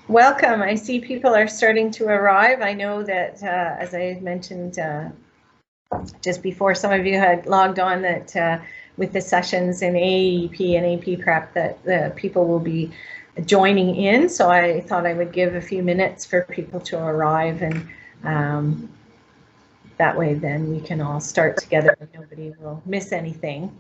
Welcome. I see people are starting to arrive. I know that, as I mentioned just before, some of you had logged on that with the sessions in AEP and AP Prep that the people will be joining in. So I thought I would give a few minutes for people to arrive, and that way then we can all start together and nobody will miss anything.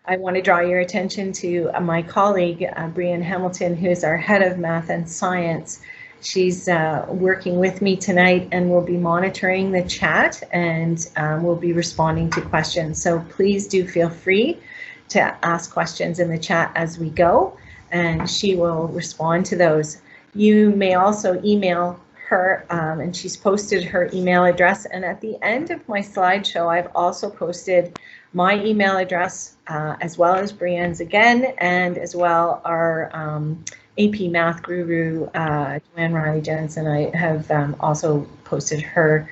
I want to draw your attention to my colleague, Breanne Hamilton, who is our head of math and science. She's working with me tonight and will be monitoring the chat and will be responding to questions. So please do feel free to ask questions in the chat as we go, and she will respond to those. You may also email her, and she's posted her email address. And at the end of my slideshow, I've also posted my email address, as well as Breanne's again, and as well our AP Math Guru, Joanne Riley-Jensen. I have also posted her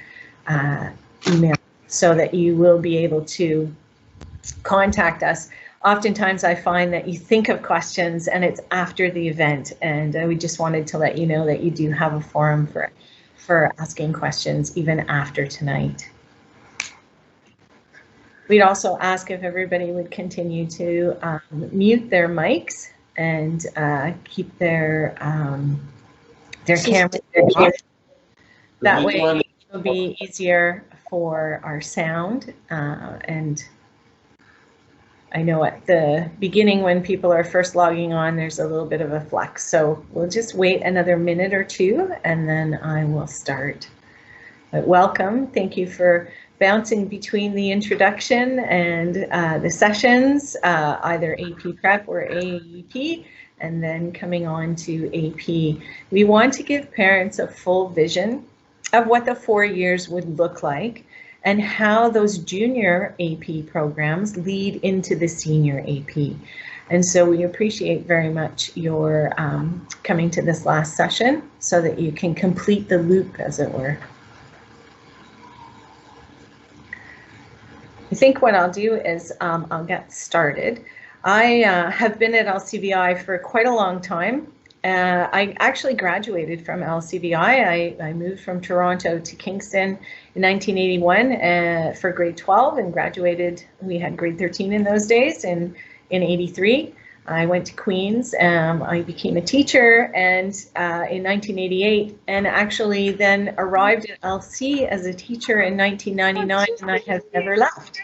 email so that you will be able to contact us. Oftentimes I find that you think of questions and it's after the event, and we just wanted to let you know that you do have a forum for asking questions even after tonight. We'd also ask if everybody would continue to mute their mics and keep their cameras off. That way it will be easier for our sound, and I know at the beginning when people are first logging on, there's a little bit of a flux. So we'll just wait another minute or two and then I will start. But welcome. Thank you for bouncing between the introduction and the sessions, either AP Prep or AEP, and then coming on to AP. We want to give parents a full vision of what the 4 years would look like and how those junior AP programs lead into the senior AP. And so we appreciate very much your coming to this last session so that you can complete the loop, as it were. I think what I'll do is I'll get started. I have been at LCVI for quite a long time. I actually graduated from LCVI. I moved from Toronto to Kingston in 1981 for grade 12 and graduated. We had grade 13 in those days in 83. I went to Queen's. I became a teacher and in 1988, and actually then arrived at LC as a teacher in 1999, and I have never left.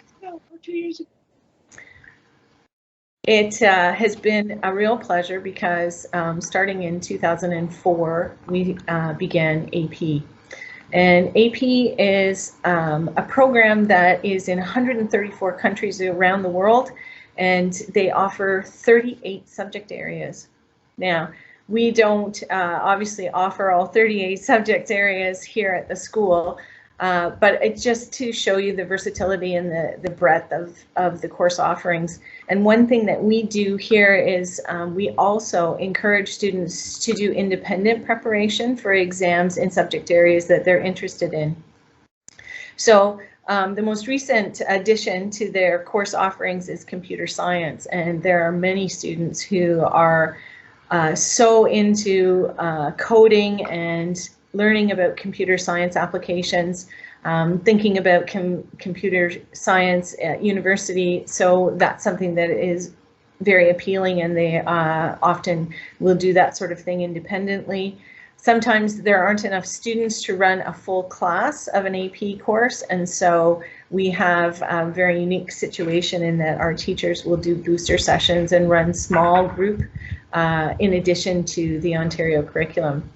It has been a real pleasure because starting in 2004, we began AP. And AP is a program that is in 134 countries around the world, and they offer 38 subject areas. Now, we don't obviously offer all 38 subject areas here at the school, but it's just to show you the versatility and the breadth of the course offerings. And one thing that we do here is we also encourage students to do independent preparation for exams in subject areas that they're interested in. So the most recent addition to their course offerings is computer science, and there are many students who are so into coding and learning about computer science applications, thinking about computer science at university. So that's something that is very appealing, and they often will do that sort of thing independently. Sometimes there aren't enough students to run a full class of an AP course, and so we have a very unique situation in that our teachers will do booster sessions and run small group in addition to the Ontario curriculum.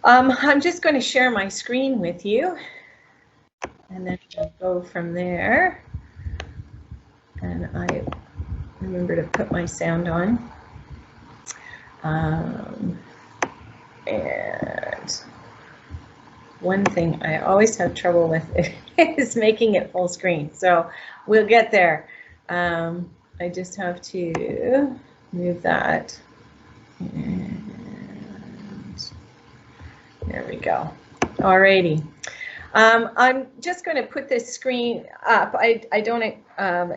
I'm just going to share my screen with you, and then I'll go from there. And I remember to put my sound on. And one thing I always have trouble with is making it full screen. So we'll get there. I just have to move that. And there we go. Alrighty. I'm just going to put this screen up. I don't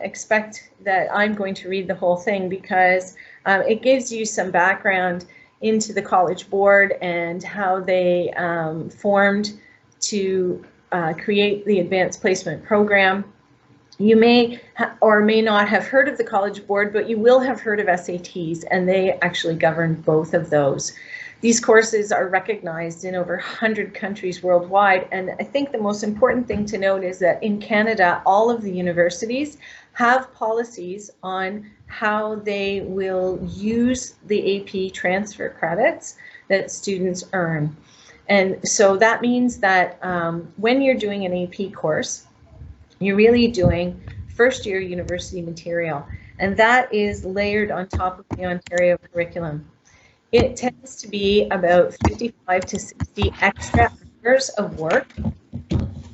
expect that I'm going to read the whole thing because it gives you some background into the College Board and how they formed to create the Advanced Placement Program. You may or may not have heard of the College Board, but you will have heard of SATs, and they actually govern both of those. These courses are recognized in over 100 countries worldwide, and I think the most important thing to note is that in Canada, all of the universities have policies on how they will use the AP transfer credits that students earn. And so that means that when you're doing an AP course, you're really doing first year university material, and that is layered on top of the Ontario curriculum. It tends to be about 55 to 60 extra hours of work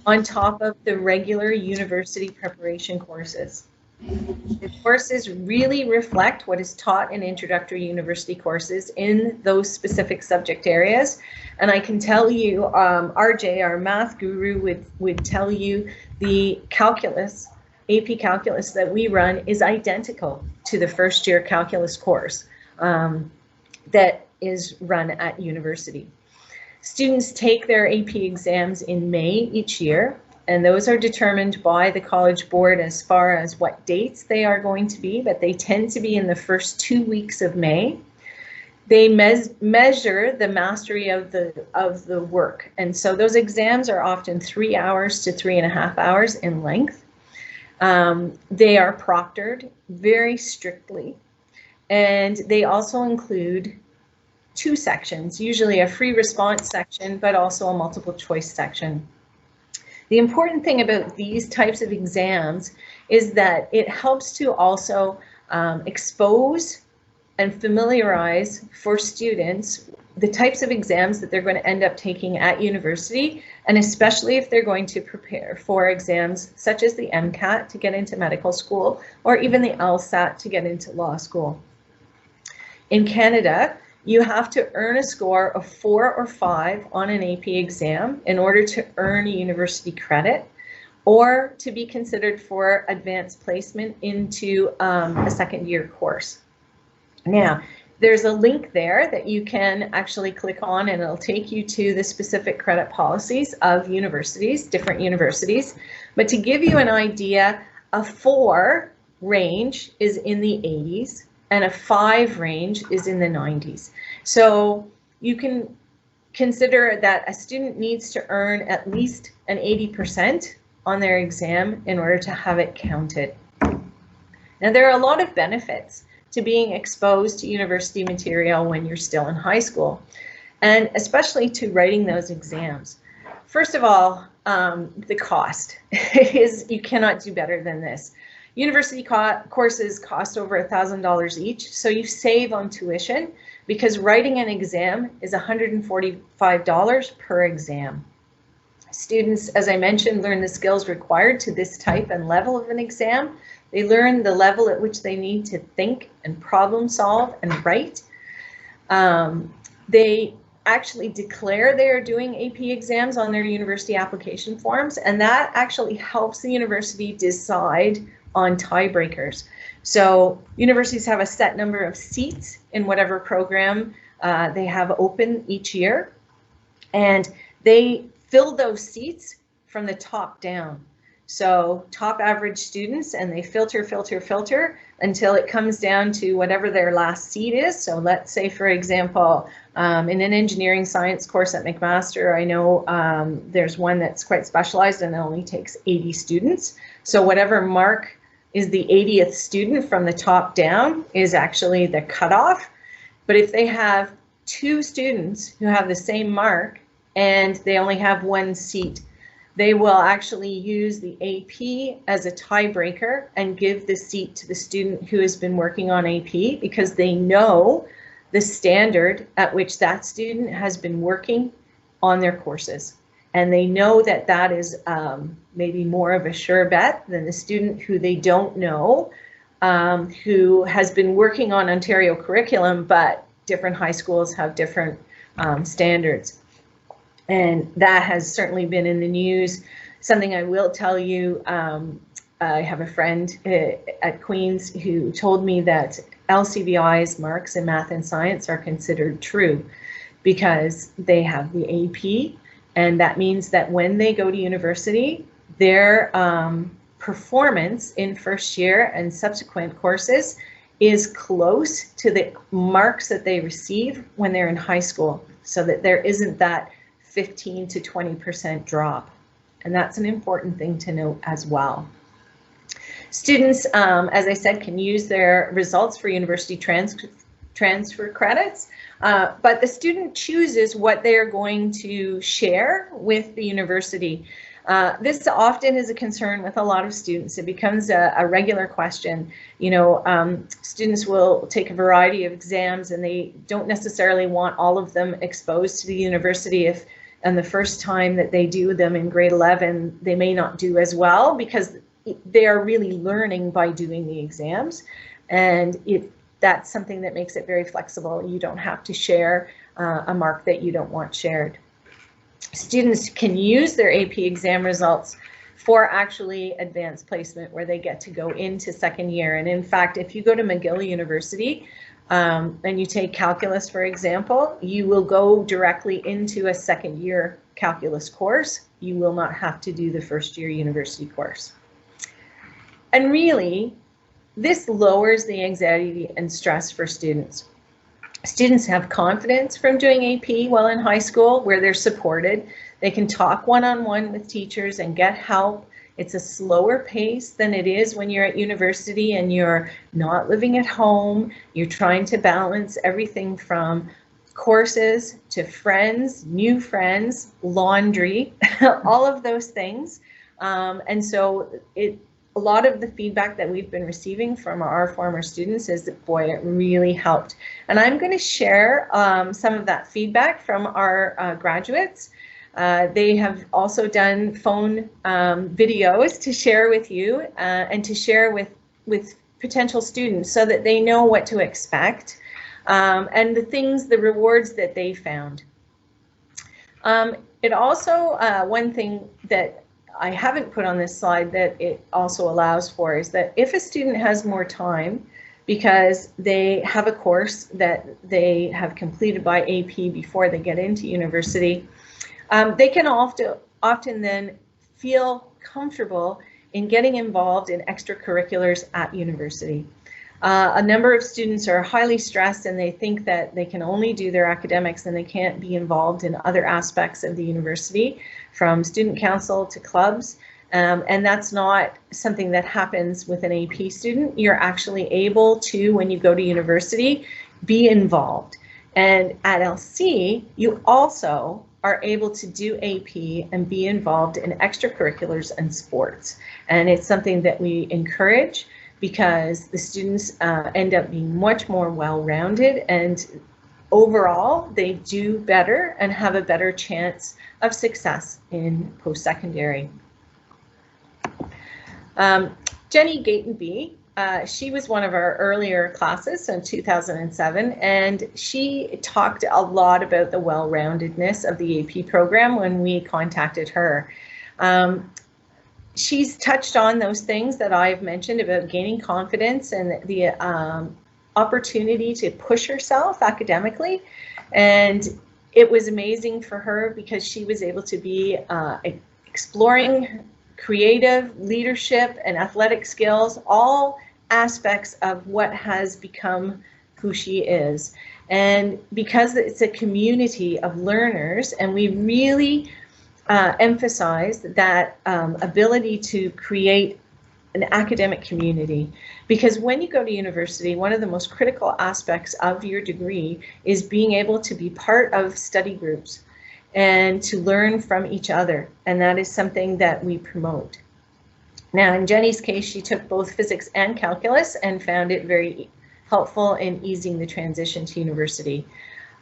on top of the regular university preparation courses. The courses really reflect what is taught in introductory university courses in those specific subject areas. And I can tell you, RJ, our math guru, would tell you the calculus, AP calculus that we run is identical to the first year calculus course that is run at university. Students take their AP exams in May each year, and those are determined by the College Board as far as what dates they are going to be, but they tend to be in the first 2 weeks of May. They measure the mastery of the work, and so those exams are often 3 hours to 3.5 hours in length. They are proctored very strictly, and they also include 2 sections, usually a free response section, but also a multiple choice section. The important thing about these types of exams is that it helps to also expose and familiarize for students the types of exams that they're going to end up taking at university, and especially if they're going to prepare for exams such as the MCAT to get into medical school, or even the LSAT to get into law school. In Canada, you have to earn a score of 4 or 5 on an AP exam in order to earn a university credit or to be considered for advanced placement into a second year course. Now, there's a link there that you can actually click on, and it'll take you to the specific credit policies of universities, different universities. But to give you an idea, a 4 range is in the 80s, and a 5 range is in the 90s. So you can consider that a student needs to earn at least an 80% on their exam in order to have it counted. Now, there are a lot of benefits to being exposed to university material when you're still in high school, and especially to writing those exams. First of all, the cost is, you cannot do better than this. University courses cost over $1,000 each, so you save on tuition because writing an exam is $145 per exam. Students, as I mentioned, learn the skills required to this type and level of an exam. They learn the level at which they need to think and problem solve and write. They actually declare they are doing AP exams on their university application forms, and that actually helps the university decide on tiebreakers. So universities have a set number of seats in whatever program they have open each year, and they fill those seats from the top down. So top average students, and they filter until it comes down to whatever their last seat is. So let's say, for example, in an engineering science course at McMaster, I know there's one that's quite specialized and it only takes 80 students. So whatever mark is the 80th student from the top down is actually the cutoff. But if they have 2 students who have the same mark and they only have 1 seat, they will actually use the AP as a tiebreaker and give the seat to the student who has been working on AP, because they know the standard at which that student has been working on their courses. And they know that that is maybe more of a sure bet than the student who they don't know, who has been working on Ontario curriculum, but different high schools have different standards. And that has certainly been in the news. Something I will tell you, I have a friend at Queen's who told me that LCVI's marks in math and science are considered true because they have the AP, and that means that when they go to university, their performance in first year and subsequent courses is close to the marks that they receive when they're in high school, so that there isn't that 15 to 20% drop. And that's an important thing to note as well. Students, as I said, can use their results for university transfer credits, but the student chooses what they are going to share with the university. This often is a concern with a lot of students. It becomes a regular question. You know, students will take a variety of exams and they don't necessarily want all of them exposed to the university if, and the first time that they do them in grade 11, they may not do as well because they are really learning by doing the exams. And that's something that makes it very flexible. You don't have to share a mark that you don't want shared. Students can use their AP exam results for actually advanced placement, where they get to go into second year. And in fact, if you go to McGill University and you take calculus, for example, you will go directly into a second year calculus course. You will not have to do the first year university course. And really, this lowers the anxiety and stress for students. Students have confidence from doing AP while in high school, where they're supported. They can talk one-on-one with teachers and get help. It's a slower pace than it is when you're at university and you're not living at home. You're trying to balance everything from courses to friends, new friends, laundry, all of those things. And so a lot of the feedback that we've been receiving from our former students is that, boy, it really helped. And I'm going to share some of that feedback from our graduates. They have also done phone videos to share with you and to share with potential students so that they know what to expect and the rewards that they found. It also, one thing that I haven't put on this slide that it also allows for is that if a student has more time because they have a course that they have completed by AP before they get into university, they can often then feel comfortable in getting involved in extracurriculars at university. A number of students are highly stressed and they think that they can only do their academics and they can't be involved in other aspects of the university, from student council to clubs. And that's not something that happens with an AP student. You're actually able to, when you go to university, be involved. And at LC, you also are able to do AP and be involved in extracurriculars and sports. And it's something that we encourage because the students end up being much more well-rounded, and overall they do better and have a better chance of success in post-secondary. Jenny Gatenby, she was one of our earlier classes in 2007, and she talked a lot about the well-roundedness of the AP program when we contacted her. She's touched on those things that I've mentioned about gaining confidence and the opportunity to push herself academically. And it was amazing for her because she was able to be exploring creative leadership and athletic skills, all aspects of what has become who she is. And because it's a community of learners, and we really emphasize that ability to create an academic community, because when you go to university, one of the most critical aspects of your degree is being able to be part of study groups and to learn from each other, and that is something that we promote. Now, in Jenny's case, she took both physics and calculus and found it very helpful in easing the transition to university.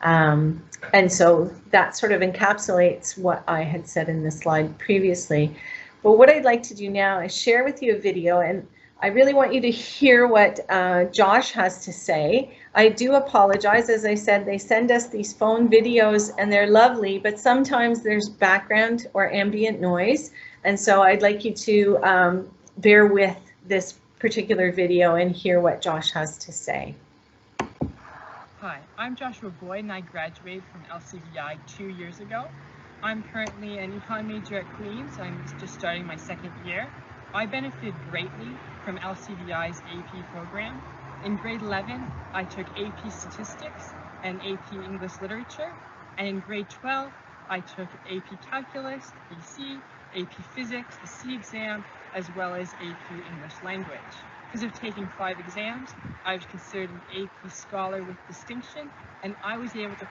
And so that sort of encapsulates what I had said in the slide previously. But what I'd like to do now is share with you a video, and I really want you to hear what Josh has to say. I do apologize. As I said, they send us these phone videos and they're lovely, but sometimes there's background or ambient noise. And so I'd like you to bear with this particular video and hear what Josh has to say. Hi, I'm Joshua Boyd and I graduated from LCVI 2 years ago. I'm currently an econ major at Queen's. I'm just starting my second year. I benefited greatly from LCVI's AP program. In grade 11, I took AP Statistics and AP English Literature, and in grade 12, I took AP Calculus, BC, AP Physics, the C exam, as well as AP English Language. Because of taking 5 exams, I was considered an AP Scholar with distinction, and I was able to...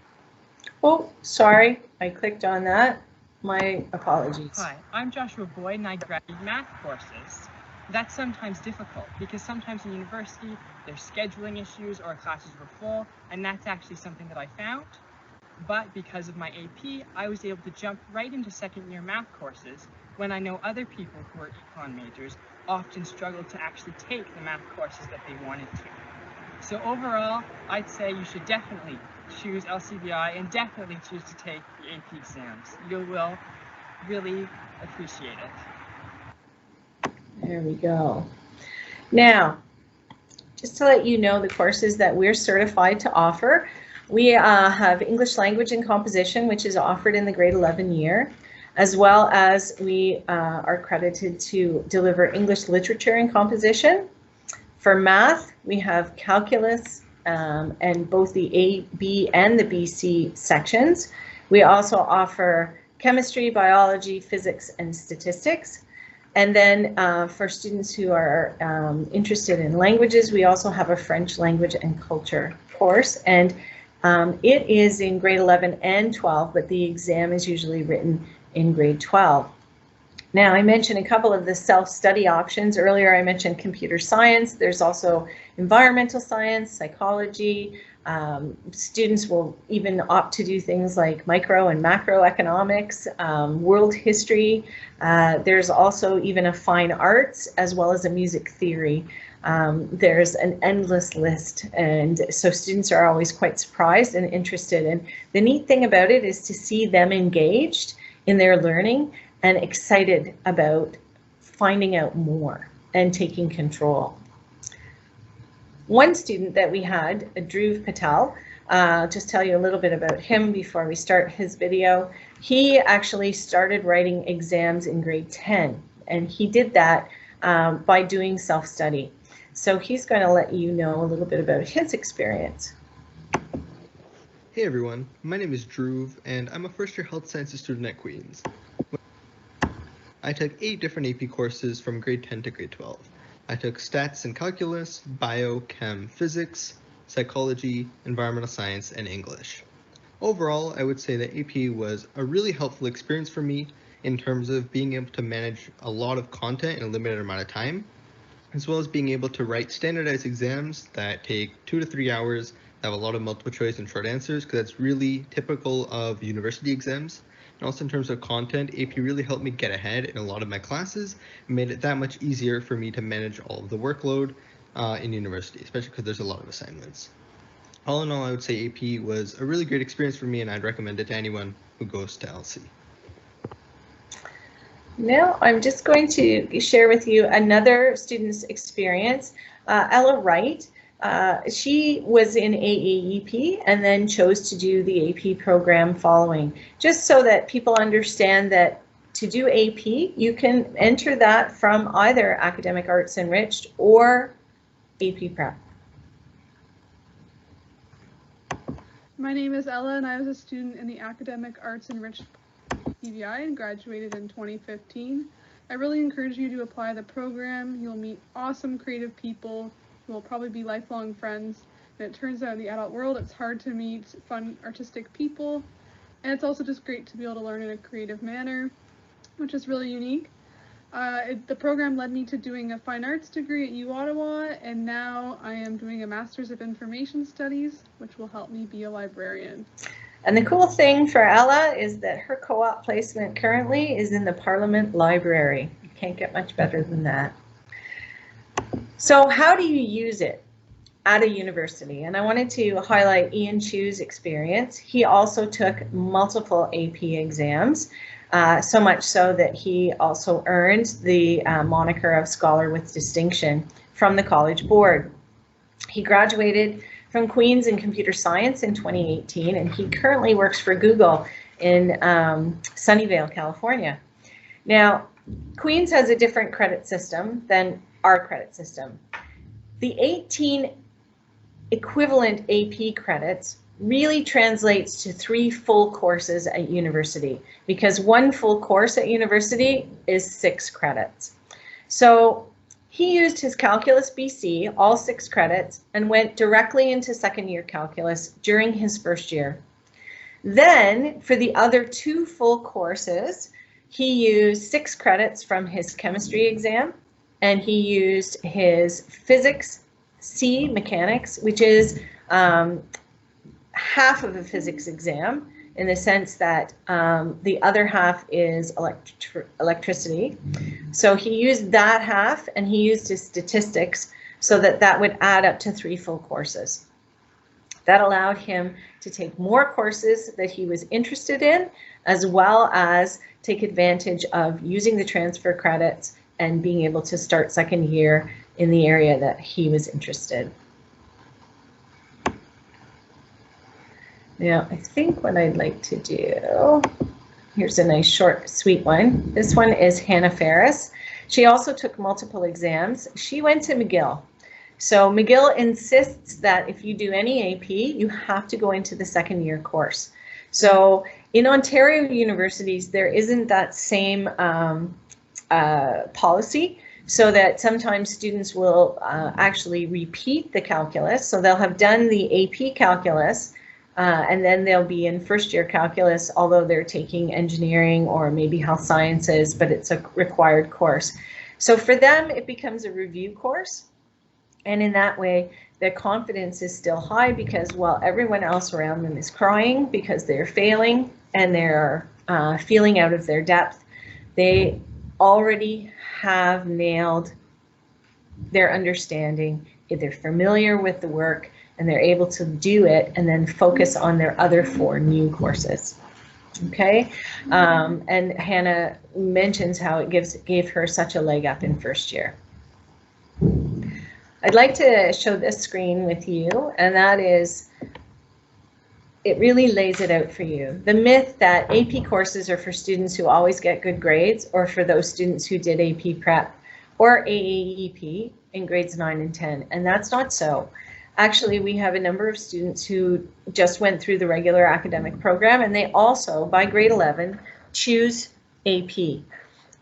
Oh, sorry, I clicked on that. My apologies. Hi, I'm Joshua Boyd and I graduated math courses. That's sometimes difficult because sometimes in university there's scheduling issues or classes were full, and that's actually something that I found. But because of my AP, I was able to jump right into second year math courses when I know other people who are econ majors often struggle to actually take the math courses that they wanted to. So overall, I'd say you should definitely choose LCVI and definitely choose to take the AP exams. You will really appreciate it. There we go. Now, just to let you know the courses that we're certified to offer, we have English Language and Composition, which is offered in the grade 11 year, as well as we are accredited to deliver English Literature and Composition. For math, we have Calculus and both the A, B, and the BC sections. We also offer Chemistry, Biology, Physics, and Statistics. And then for students who are interested in languages, we also have a French Language and Culture course. And it is in grade 11 and 12, but the exam is usually written in grade 12. Now, I mentioned a couple of the self-study options. Earlier, I mentioned computer science. There's also environmental science, psychology. Students will even opt to do things like micro and macroeconomics, world history. There's also even a fine arts as well as a music theory. There's an endless list, and so students are always quite surprised and interested. And the neat thing about it is to see them engaged in their learning and excited about finding out more and taking control. One student that we had, Dhruv Patel, just tell you a little bit about him before we start his video. He actually started writing exams in grade 10, and he did that by doing self-study. So he's going to let you know a little bit about his experience. Hey everyone, my name is Dhruv, and I'm a first-year health sciences student at Queen's. I took 8 different AP courses from grade 10 to grade 12. I took stats and calculus, bio, chem, physics, psychology, environmental science, and English. Overall, I would say that AP was a really helpful experience for me in terms of being able to manage a lot of content in a limited amount of time, as well as being able to write standardized exams that take 2 to 3 hours, that have a lot of multiple choice and short answers, because that's really typical of university exams. And also in terms of content, AP really helped me get ahead in a lot of my classes and made it that much easier for me to manage all of the workload in university, especially because there's a lot of assignments. All in all, I would say AP was a really great experience for me, and I'd recommend it to anyone who goes to LC. Now I'm just going to share with you another student's experience. Ella Wright. She was in AAEP and then chose to do the AP program following, just so that people understand that to do AP, you can enter that from either Academic Arts Enriched or AP Prep. My name is Ella, and I was a student in the Academic Arts Enriched LCVI and graduated in 2015. I really encourage you to apply the program. You'll meet awesome creative people who will probably be lifelong friends. And it turns out in the adult world, it's hard to meet fun, artistic people. And it's also just great to be able to learn in a creative manner, which is really unique. The program led me to doing a fine arts degree at U Ottawa, and now I am doing a Master's of Information Studies, which will help me be a librarian. And the cool thing for Ella is that her co-op placement currently is in the Parliament Library. You can't get much better than that. So how do you use it at a university? And I wanted to highlight Ian Chu's experience. He also took multiple AP exams. so much so that he also earned the moniker of Scholar with Distinction from the College Board. He graduated from Queen's in computer science in 2018, and he currently works for Google in Sunnyvale, California. Now, Queen's has a different credit system than our credit system. The 18 equivalent AP credits really translates to 3 full courses at university, because 1 full course at university is 6 credits. So he used his Calculus BC, all 6 credits, and went directly into second year calculus during his first year. Then for the other 2 full courses, he used 6 credits from his chemistry exam, and he used his physics C mechanics, which is half of a physics exam, in the sense that the other half is electricity. So he used that half, and he used his statistics so that that would add up to 3 full courses. That allowed him to take more courses that he was interested in, as well as take advantage of using the transfer credits and being able to start second year in the area that he was interested. Now, I think what I'd like to do, here's a nice short, sweet one. This one is Hannah Ferris. She also took multiple exams. She went to McGill. So McGill insists that if you do any AP, you have to go into the second year course. So in Ontario universities, there isn't that same policy, so that sometimes students will actually repeat the calculus. So they'll have done the AP calculus, and then they'll be in first year calculus, although they're taking engineering or maybe health sciences, but it's a required course. So for them, it becomes a review course. And in that way, their confidence is still high, because while everyone else around them is crying because they're failing and they're feeling out of their depth, they already have nailed their understanding. They're familiar with the work, and they're able to do it and then focus on their other 4 new courses. Okay, and Hannah mentions how it gave her such a leg up in first year. I'd like to show this screen with you, and that is, it really lays it out for you. The myth that AP courses are for students who always get good grades, or for those students who did AP prep or AAEP in grades 9 and 10, and that's not so. Actually, we have a number of students who just went through the regular academic program, and they also, by grade 11, choose AP.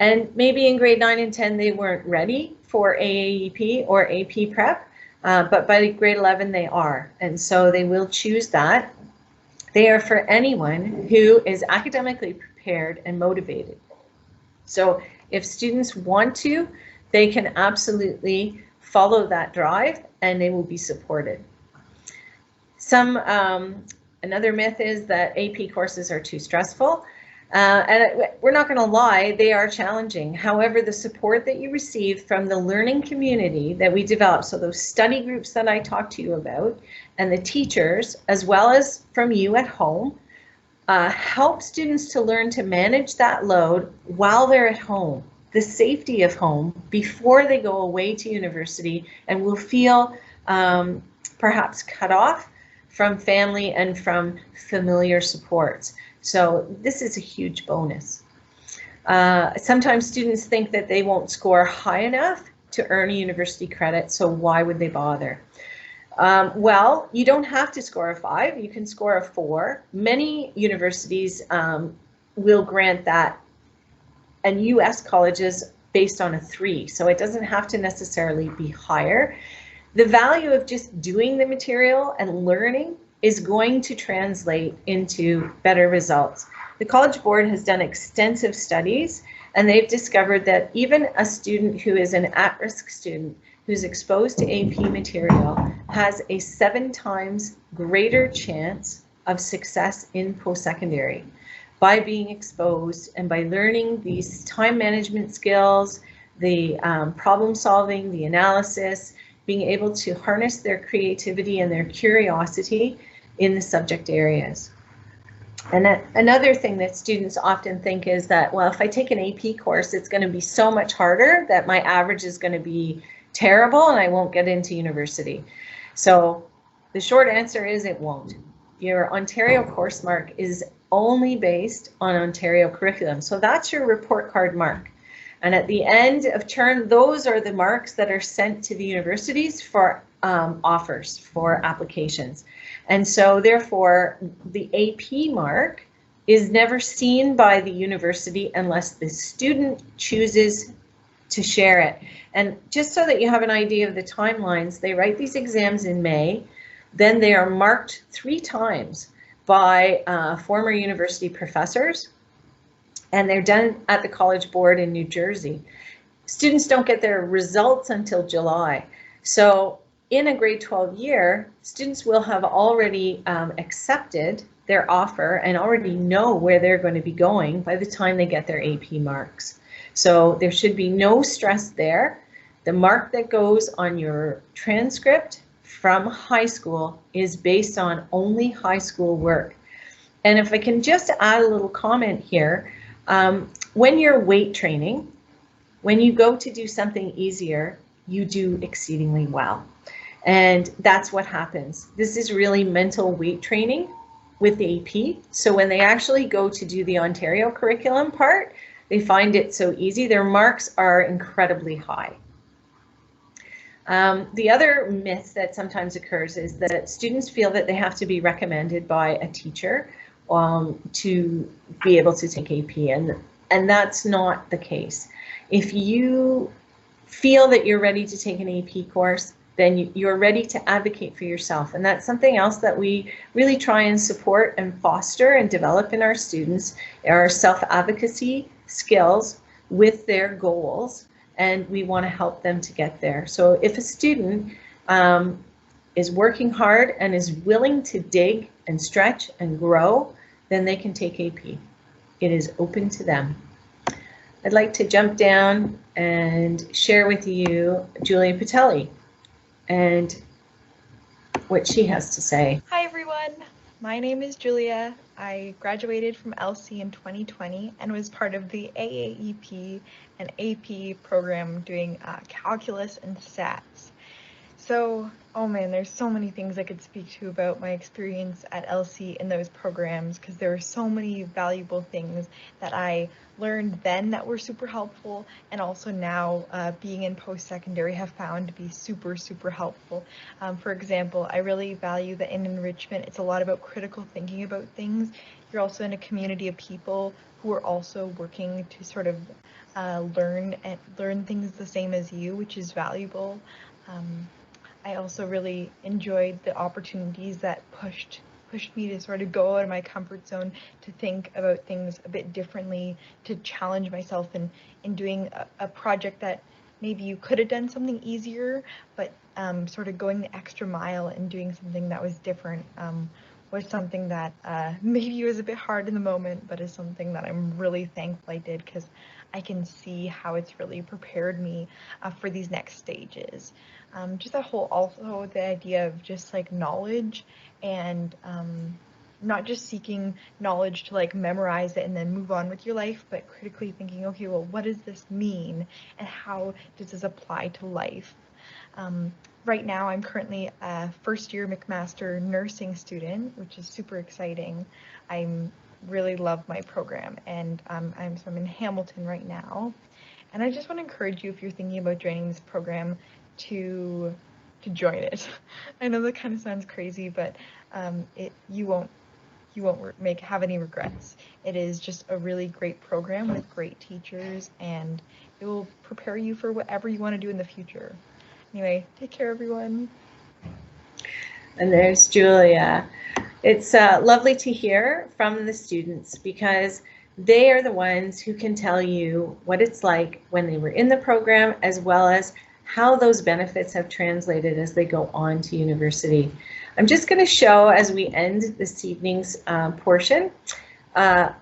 And maybe in grade 9 and 10, they weren't ready for AAEP or AP prep, but by grade 11, they are. And so they will choose that. They are for anyone who is academically prepared and motivated. So if students want to, they can absolutely follow that drive, and they will be supported. Another myth is that AP courses are too stressful. And we're not going to lie, they are challenging. However, the support that you receive from the learning community that we develop, so those study groups that I talked to you about, and the teachers, as well as from you at home, help students to learn to manage that load while they're at home, the safety of home, before they go away to university and will feel perhaps cut off from family and from familiar supports. So this is a huge bonus. Sometimes students think that they won't score high enough to earn a university credit, so why would they bother? Well, you don't have to score a 5, you can score a 4. Many universities will grant that, and US colleges based on a 3, so it doesn't have to necessarily be higher. The value of just doing the material and learning is going to translate into better results. The College Board has done extensive studies, and they've discovered that even a student who is an at-risk student who's exposed to AP material has a 7 times greater chance of success in post-secondary by being exposed and by learning these time management skills, the problem solving, the analysis, being able to harness their creativity and their curiosity in the subject areas. And another thing that students often think is that, well, if I take an AP course, it's going to be so much harder that my average is going to be terrible and I won't get into university. So the short answer is it won't. Your Ontario course mark is only based on Ontario curriculum. So that's your report card mark. And at the end of term, those are the marks that are sent to the universities for offers, for applications. And so therefore, the AP mark is never seen by the university unless the student chooses to share it. And just so that you have an idea of the timelines, they write these exams in May, then they are marked 3 times by former university professors, and they're done at the College Board in New Jersey. Students don't get their results until July. So in a grade 12 year, students will have already accepted their offer and already know where they're going to be going by the time they get their AP marks. So there should be no stress there. The mark that goes on your transcript from high school is based on only high school work. And if I can just add a little comment here, when you're weight training, when you go to do something easier, you do exceedingly well. And that's what happens. This is really mental weight training with the AP. So when they actually go to do the Ontario curriculum part, they find it so easy. Their marks are incredibly high. The other myth that sometimes occurs is that students feel that they have to be recommended by a teacher to be able to take AP, and that's not the case. If you feel that you're ready to take an AP course, then you're ready to advocate for yourself. And that's something else that we really try and support and foster and develop in our students, our self-advocacy skills with their goals, and we want to help them to get there. So if a student is working hard and is willing to dig and stretch and grow, then they can take AP. It is open to them. I'd like to jump down and share with you Julia Patelli and what she has to say. Hi everyone, my name is Julia. I graduated from LC in 2020 and was part of the AAEP and AP program doing calculus and stats. So, oh man, there's so many things I could speak to about my experience at LC in those programs, because there were so many valuable things that I learned then that were super helpful, and also now being in post-secondary have found to be super helpful. For example, I really value that in enrichment it's a lot about critical thinking about things. You're also in a community of people who are also working to sort of learn things the same as you, which is valuable. I also really enjoyed the opportunities that pushed me to sort of go out of my comfort zone, to think about things a bit differently, to challenge myself in doing a project that maybe you could have done something easier, but sort of going the extra mile and doing something that was different was something that maybe was a bit hard in the moment, but is something that I'm really thankful I did, because I can see how it's really prepared me for these next stages. Just that whole, also the idea of just like knowledge, and not just seeking knowledge to like memorize it and then move on with your life, but critically thinking, okay, well, what does this mean and how does this apply to life? Right now, I'm currently a first-year McMaster nursing student, which is super exciting. I really love my program, and I'm in Hamilton right now. And I just want to encourage you, if you're thinking about joining this program, to join it. I know that kind of sounds crazy, but you won't have any regrets. It is just a really great program with great teachers, and it will prepare you for whatever you want to do in the future. Anyway, take care, everyone. And there's Julia. It's lovely to hear from the students, because they are the ones who can tell you what it's like when they were in the program, as well as how those benefits have translated as they go on to university. I'm just going to show, as we end this evening's portion, our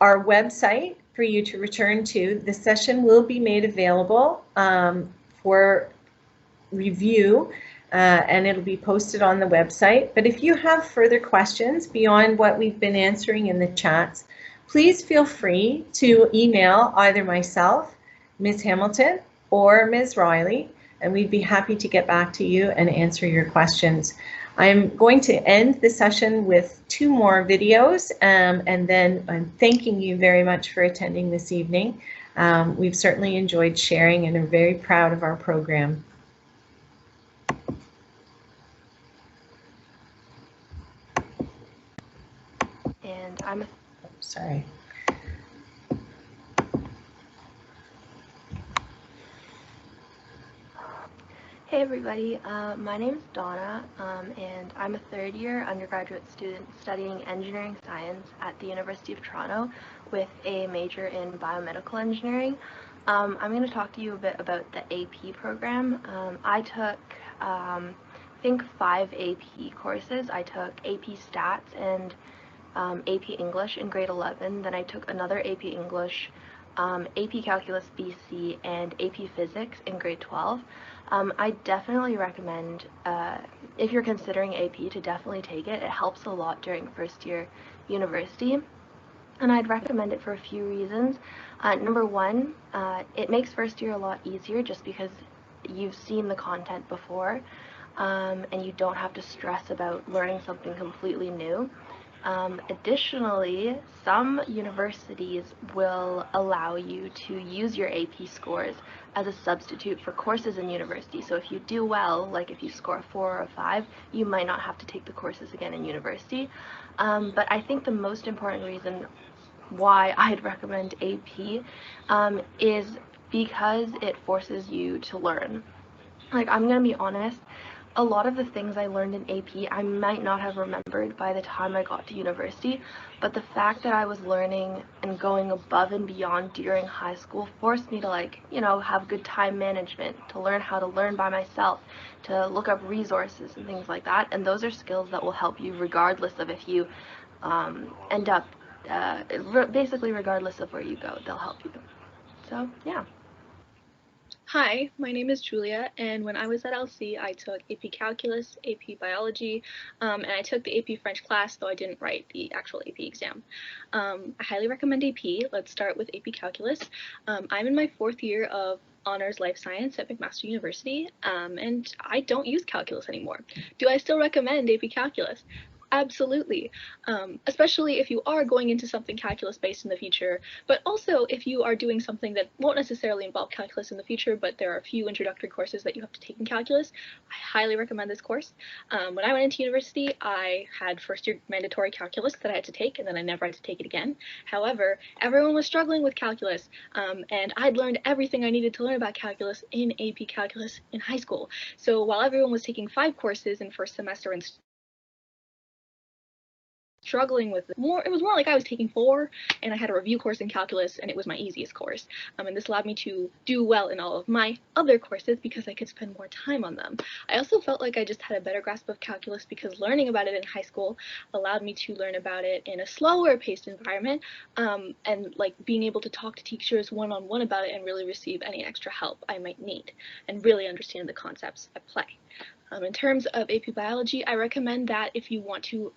website for you to return to. The session will be made available for review and it'll be posted on the website. But if you have further questions beyond what we've been answering in the chats, please feel free to email either myself, Ms. Hamilton, or Ms. Riley, and we'd be happy to get back to you and answer your questions. I'm going to end the session with 2 more videos, and then I'm thanking you very much for attending this evening. We've certainly enjoyed sharing and are very proud of our program. And I'm sorry. Hey everybody, my name is Donna, and I'm a 3rd year undergraduate student studying engineering science at the University of Toronto with a major in biomedical engineering. I'm going to talk to you a bit about the AP program. I took, I think 5 AP courses. I took AP Stats and AP English in grade 11, then I took another AP English, AP Calculus BC, and AP Physics in grade 12. I definitely recommend, if you're considering AP, to definitely take it. It helps a lot during 1st year university, and I'd recommend it for a few reasons. Number 1, it makes 1st year a lot easier just because you've seen the content before, and you don't have to stress about learning something completely new. Additionally, some universities will allow you to use your AP scores as a substitute for courses in university. So if you do well, like if you score a 4 or a 5, you might not have to take the courses again in university. But I think the most important reason why I'd recommend AP is because it forces you to learn. Like, I'm gonna be honest, a lot of the things I learned in AP I might not have remembered by the time I got to university, but the fact that I was learning and going above and beyond during high school forced me to, like, you know, have good time management, to learn how to learn by myself, to look up resources and things like that, and those are skills that will help you regardless of if you end up, basically regardless of where you go, they'll help you. So, yeah. Hi, my name is Julia, and when I was at LC, I took AP Calculus, AP Biology, and I took the AP French class, though I didn't write the actual AP exam. I highly recommend AP. Let's start with AP Calculus. I'm in my 4th year of honors life science at McMaster University, and I don't use calculus anymore. Do I still recommend AP Calculus? Absolutely, especially if you are going into something calculus based in the future, but also if you are doing something that won't necessarily involve calculus in the future, but there are a few introductory courses that you have to take in calculus. I highly recommend this course. When I went into university, I had 1st year mandatory calculus that I had to take, and then I never had to take it again. However, everyone was struggling with calculus, and I'd learned everything I needed to learn about calculus in AP Calculus in high school. So while everyone was taking 5 courses in 1st semester and struggling with it was more like I was taking 4, and I had a review course in calculus, and it was my easiest course. And this allowed me to do well in all of my other courses because I could spend more time on them. I also felt like I just had a better grasp of calculus because learning about it in high school allowed me to learn about it in a slower paced environment, and like being able to talk to teachers one-on-one about it and really receive any extra help I might need and really understand the concepts at play. In terms of AP Biology, I recommend that if you want to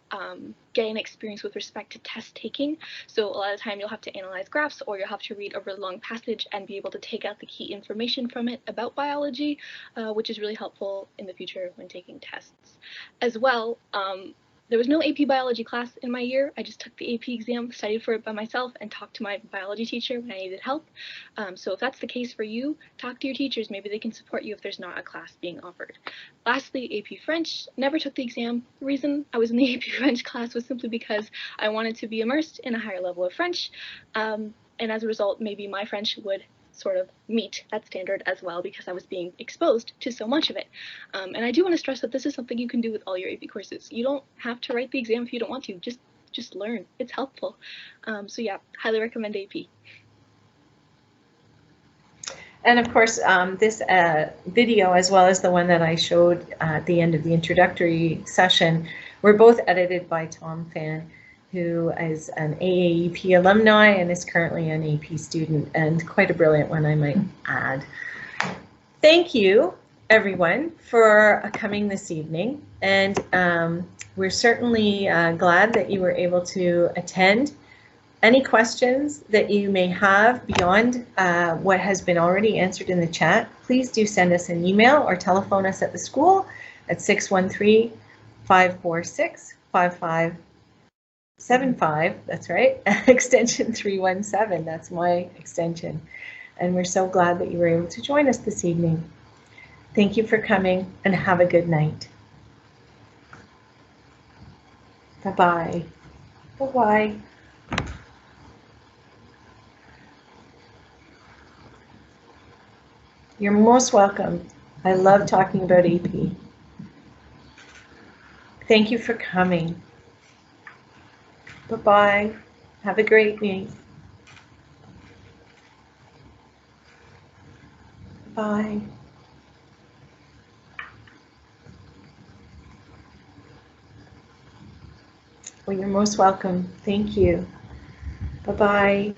gain experience with respect to test taking. So a lot of the time you'll have to analyze graphs, or you'll have to read a really long passage and be able to take out the key information from it about biology, which is really helpful in the future when taking tests. As well, there was no AP Biology class in my year. I just took the AP exam, studied for it by myself, and talked to my biology teacher when I needed help. So if that's the case for you, talk to your teachers. Maybe they can support you if there's not a class being offered. Lastly, AP French. Never took the exam. The reason I was in the AP French class was simply because I wanted to be immersed in a higher level of French. And as a result, maybe my French would sort of meet that standard as well because I was being exposed to so much of it. And I do want to stress that this is something you can do with all your AP courses. You don't have to write the exam if you don't want to. Just learn. It's helpful. So yeah, highly recommend AP. And of course, this video, as well as the one that I showed at the end of the introductory session, were both edited by Tom Fan, who is an AAEP alumni and is currently an AP student, and quite a brilliant one, I might add. Thank you everyone for coming this evening, and we're certainly glad that you were able to attend. Any questions that you may have beyond what has been already answered in the chat, please do send us an email or telephone us at the school at 613-546-5575. That's right, extension 317. That's my extension. And we're so glad that you were able to join us this evening. Thank you for coming and have a good night. Bye-bye. Bye-bye. You're most welcome. I love talking about AP. Thank you for coming. Bye-bye. Have a great night. Bye. Well, you're most welcome. Thank you. Bye-bye.